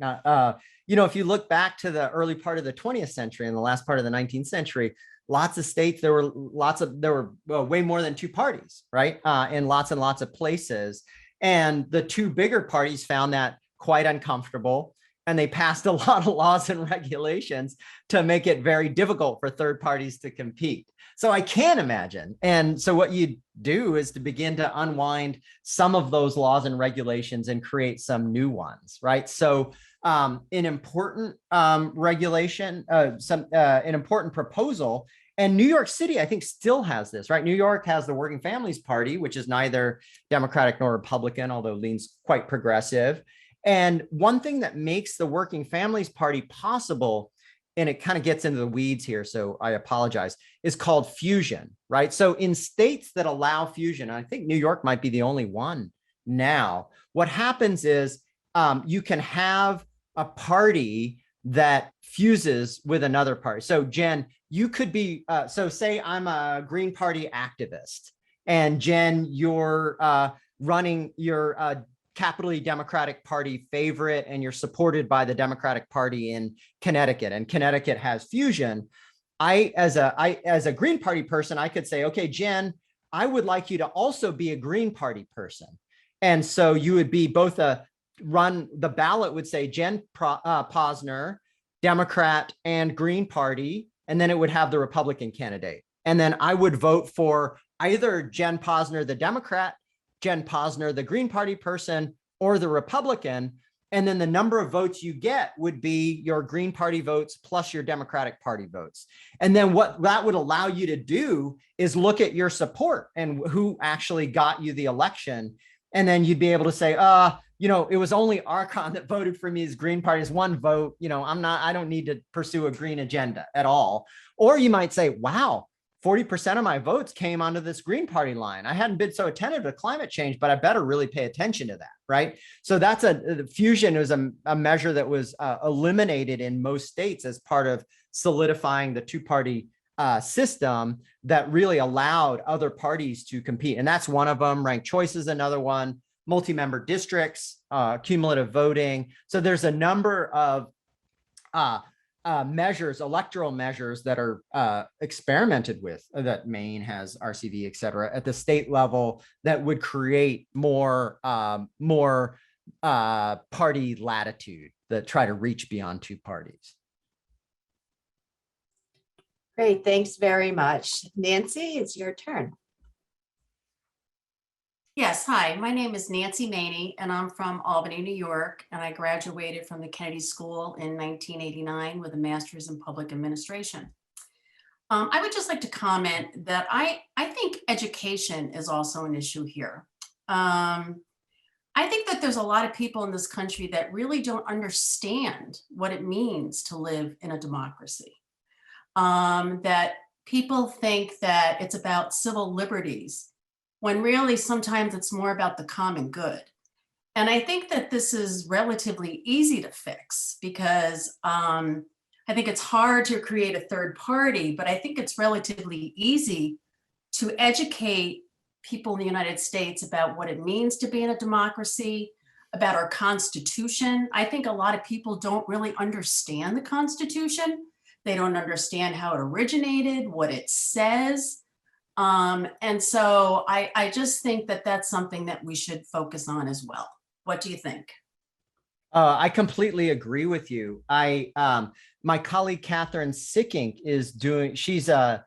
If you look back to the early part of the 20th century and the last part of the 19th century, lots of states, there were way more than two parties, right? In lots and lots of places. And the two bigger parties found that quite uncomfortable. And they passed a lot of laws and regulations to make it very difficult for third parties to compete. So I can imagine. And so what you do is to begin to unwind some of those laws and regulations and create some new ones, right? So an important regulation, an important proposal, and New York City, I think, still has this, right? New York has the Working Families Party, which is neither Democratic nor Republican, although leans quite progressive. And one thing that makes the Working Families Party possible, and it kind of gets into the weeds here, so I apologize, is called fusion, right? So in states that allow fusion, I think New York might be the only one now. What happens is you can have a party that fuses with another party. So Jen, you could be, so say I'm a Green Party activist, and Jen, you're running your capitally Democratic Party favorite, and you're supported by the Democratic Party in Connecticut, and Connecticut has fusion. As a Green Party person, I could say, okay, Jen, I would like you to also be a Green Party person. And so you would be both the ballot would say Jen Posner, Democrat and Green Party, and then it would have the Republican candidate. And then I would vote for either Jen Posner, the Democrat, Jen Posner, the Green Party person, or the Republican. And then the number of votes you get would be your Green Party votes plus your Democratic Party votes. And then what that would allow you to do is look at your support and who actually got you the election. And then you'd be able to say, it was only Archon that voted for me as Green Party, as one vote. I don't need to pursue a green agenda at all. Or you might say, wow, 40% of my votes came onto this Green Party line. I hadn't been so attentive to climate change, but I better really pay attention to that, right? So that's fusion was a measure that was eliminated in most states as part of solidifying the two-party system that really allowed other parties to compete. And that's one of them. Ranked choice is another one. Multi-member districts, cumulative voting. So there's a number of measures, electoral measures that are experimented with, that Maine has RCV, et cetera, at the state level that would create more party latitude that try to reach beyond two parties. Great, thanks very much. Nancy, it's your turn. Yes, hi, my name is Nancy Maney, and I'm from Albany, New York, and I graduated from the Kennedy School in 1989 with a master's in public administration. I would just like to comment that I think education is also an issue here. I think that there's a lot of people in this country that really don't understand what it means to live in a democracy. That people think that it's about civil liberties, when really sometimes it's more about the common good. And I think that this is relatively easy to fix because I think it's hard to create a third party, but I think it's relatively easy to educate people in the United States about what it means to be in a democracy, about our Constitution. I think a lot of people don't really understand the Constitution. They don't understand how it originated, what it says. And so I just think that that's something that we should focus on as well. What do you think? I completely agree with you. My colleague Catherine Sickink is doing. She's a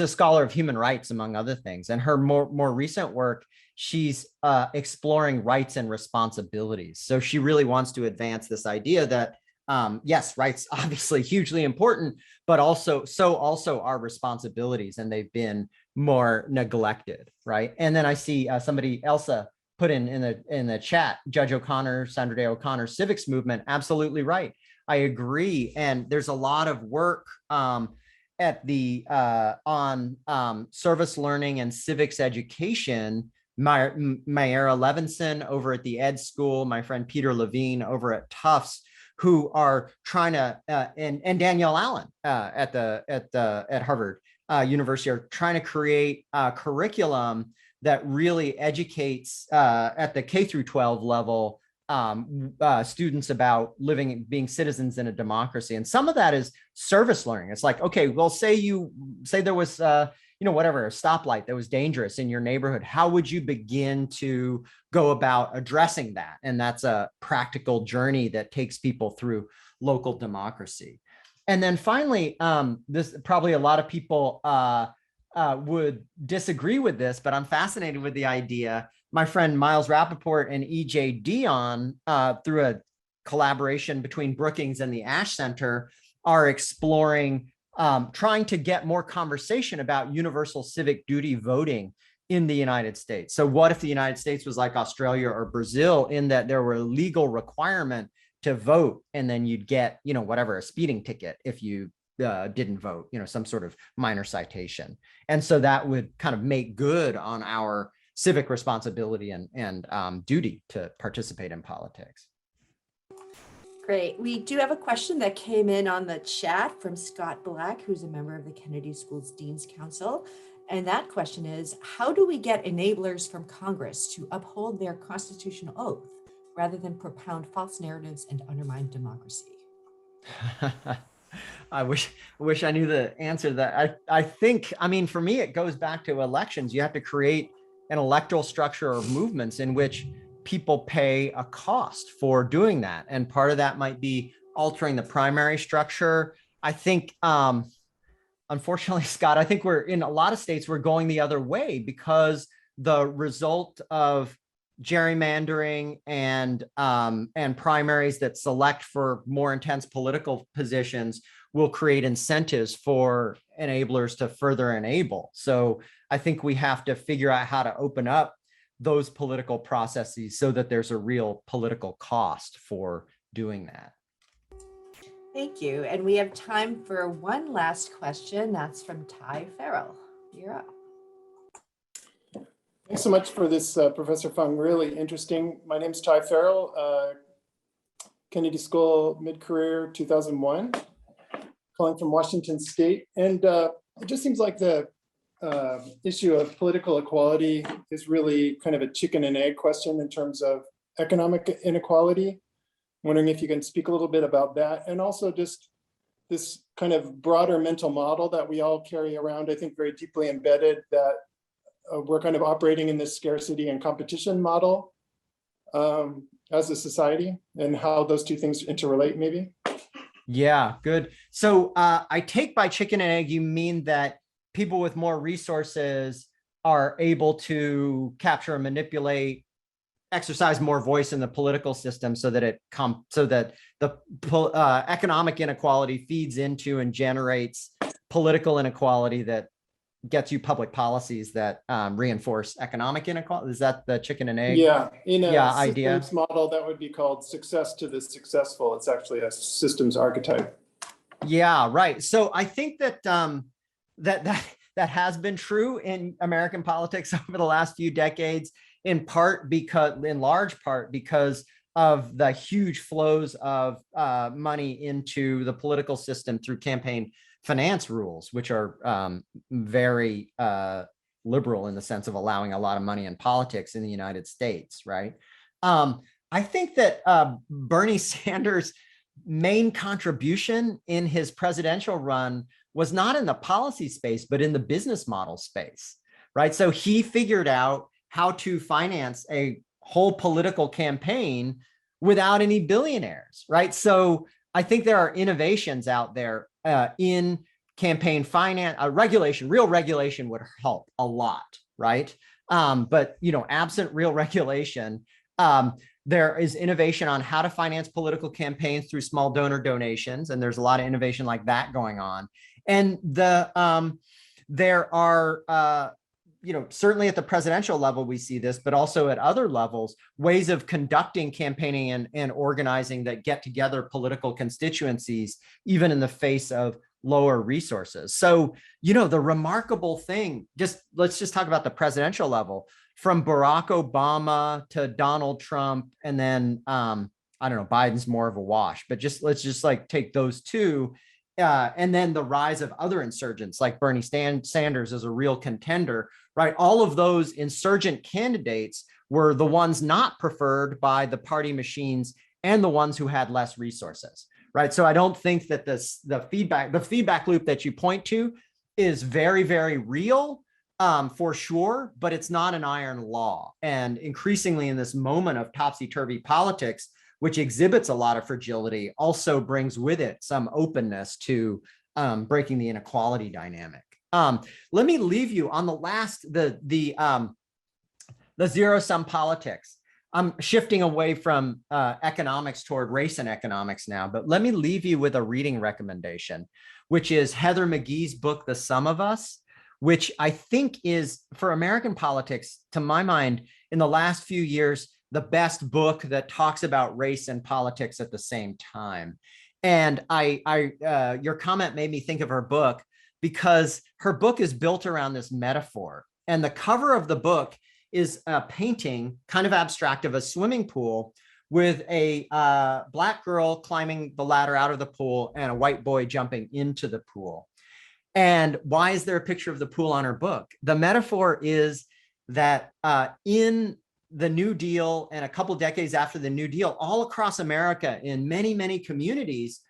scholar of human rights, among other things, and her more recent work, she's exploring rights and responsibilities. So she really wants to advance this idea that yes, rights obviously hugely important, but also are responsibilities, and they've been more neglected, right? And then I see somebody, Elsa, put in the chat, Judge O'Connor, Sandra Day O'Connor, civics movement, absolutely right. I agree, and there's a lot of work at the on service learning and civics education. Mayra Levinson over at the Ed School, my friend Peter Levine over at Tufts, who are trying to, and Danielle Allen at Harvard University, are trying to create a curriculum that really educates at the K through 12 level students about being citizens in a democracy. And some of that is service learning. It's like, okay, well, say there was whatever, a stoplight that was dangerous in your neighborhood. How would you begin to go about addressing that? And that's a practical journey that takes people through local democracy. And then finally, this probably a lot of people would disagree with this, but I'm fascinated with the idea. My friend Miles Rappaport and E.J. Dion, through a collaboration between Brookings and the Ash Center, are exploring trying to get more conversation about universal civic duty voting in the United States. So what if the United States was like Australia or Brazil, in that there were a legal requirement to vote, and then you'd get, whatever, a speeding ticket if you didn't vote, some sort of minor citation. And so that would kind of make good on our civic responsibility and duty to participate in politics. Great. We do have a question that came in on the chat from Scott Black, who's a member of the Kennedy School's Dean's Council. And that question is, how do we get enablers from Congress to uphold their constitutional oath rather than propound false narratives and undermine democracy? I wish I knew the answer to that. I think, I mean, for me, it goes back to elections. You have to create an electoral structure or movements in which people pay a cost for doing that. And part of that might be altering the primary structure. I think, unfortunately, Scott, I think we're in a lot of states, we're going the other way because the result of gerrymandering and primaries that select for more intense political positions will create incentives for enablers to further enable. So I think we have to figure out how to open up those political processes so that there's a real political cost for doing that. Thank you. And we have time for one last question. That's from Ty Farrell. You're up. Thanks so much for this, Professor Fung. Really interesting. My name is Ty Farrell, Kennedy School mid-career 2001, calling from Washington State. And it just seems like the issue of political equality is really kind of a chicken and egg question in terms of economic inequality. I'm wondering if you can speak a little bit about that, and also just this kind of broader mental model that we all carry around, I think very deeply embedded, that we're kind of operating in this scarcity and competition model as a society, and how those two things interrelate maybe. Yeah, good. So I take by chicken and egg, you mean that people with more resources are able to capture and manipulate, exercise more voice in the political system so that the economic inequality feeds into and generates political inequality that gets you public policies that reinforce economic inequality. Is that the chicken and egg? Yeah, in a idea systems model that would be called success to the successful. It's actually a systems archetype. Yeah, right. So I think that that has been true in American politics over the last few decades, in large part because of the huge flows of money into the political system through campaign finance rules, which are very liberal in the sense of allowing a lot of money in politics in the United States, right? I think that Bernie Sanders' main contribution in his presidential run was not in the policy space, but in the business model space, right? So he figured out how to finance a whole political campaign without any billionaires, right? So I think there are innovations out there in campaign finance. Real regulation would help a lot, right? But absent real regulation, there is innovation on how to finance political campaigns through small donor donations, and there's a lot of innovation like that going on. And there are certainly at the presidential level, we see this, but also at other levels, ways of conducting campaigning and organizing that get together political constituencies, even in the face of lower resources. So, the remarkable thing, let's just talk about the presidential level, from Barack Obama to Donald Trump, and then, I don't know, Biden's more of a wash, but let's just take those two. And then the rise of other insurgents like Bernie Sanders as a real contender, right? All of those insurgent candidates were the ones not preferred by the party machines and the ones who had less resources, right? So I don't think that the feedback loop that you point to is very, very real, for sure, but it's not an iron law. And increasingly in this moment of topsy-turvy politics, which exhibits a lot of fragility, also brings with it some openness to breaking the inequality dynamic. Let me leave you on the last, the zero-sum politics. I'm shifting away from economics toward race and economics now, but let me leave you with a reading recommendation, which is Heather McGhee's book, The Sum of Us, which I think is, for American politics, to my mind, in the last few years, the best book that talks about race and politics at the same time. And your comment made me think of her book, because her book is built around this metaphor. And the cover of the book is a painting, kind of abstract, of a swimming pool with a black girl climbing the ladder out of the pool and a white boy jumping into the pool. And why is there a picture of the pool on her book? The metaphor is that in the New Deal and a couple decades after the New Deal, all across America, in many, many communities,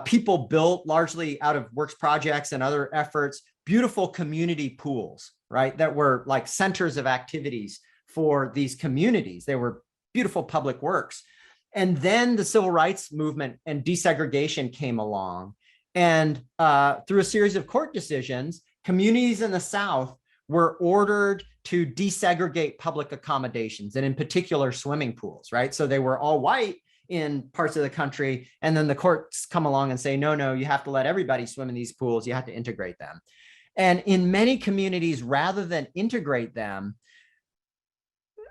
people built, largely out of works projects and other efforts, beautiful community pools, right? That were like centers of activities for these communities. They were beautiful public works. And then the civil rights movement and desegregation came along. And through a series of court decisions, communities in the South were ordered to desegregate public accommodations, and in particular, swimming pools, right? So they were all white in parts of the country. And then the courts come along and say, no, you have to let everybody swim in these pools. You have to integrate them. And in many communities, rather than integrate them,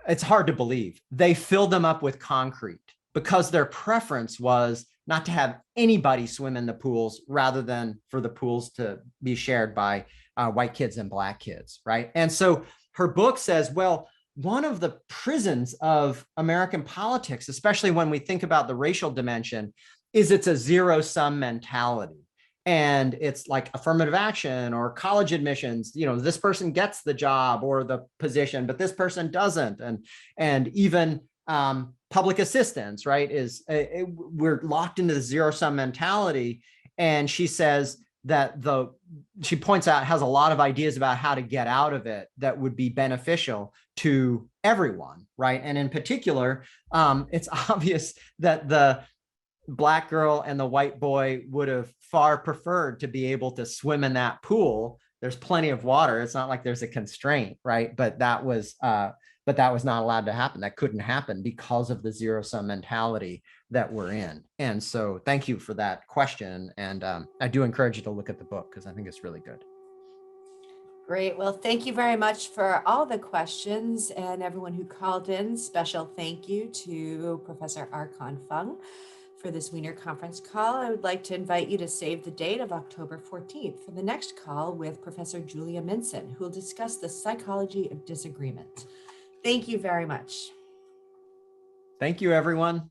it's hard to believe, they filled them up with concrete because their preference was not to have anybody swim in the pools rather than for the pools to be shared by white kids and black kids, right? And so her book says, well, one of the prisons of American politics, especially when we think about the racial dimension, is it's a zero-sum mentality. And it's like affirmative action or college admissions, this person gets the job or the position, but this person doesn't. And even public assistance, right, we're locked into the zero-sum mentality. And she says that she points out, has a lot of ideas about how to get out of it that would be beneficial to everyone, right? And in particular, it's obvious that the black girl and the white boy would have far preferred to be able to swim in that pool. There's plenty of water. It's not like there's a constraint, right? But that was not allowed to happen. That couldn't happen because of the zero-sum mentality that we're in. And so thank you for that question. And I do encourage you to look at the book because I think it's really good. Great. Well, thank you very much for all the questions and everyone who called in. Special thank you to Professor Archon Fung for this Wiener Conference Call. I would like to invite you to save the date of October 14th for the next call with Professor Julia Minson, who will discuss the psychology of disagreement. Thank you very much. Thank you, everyone.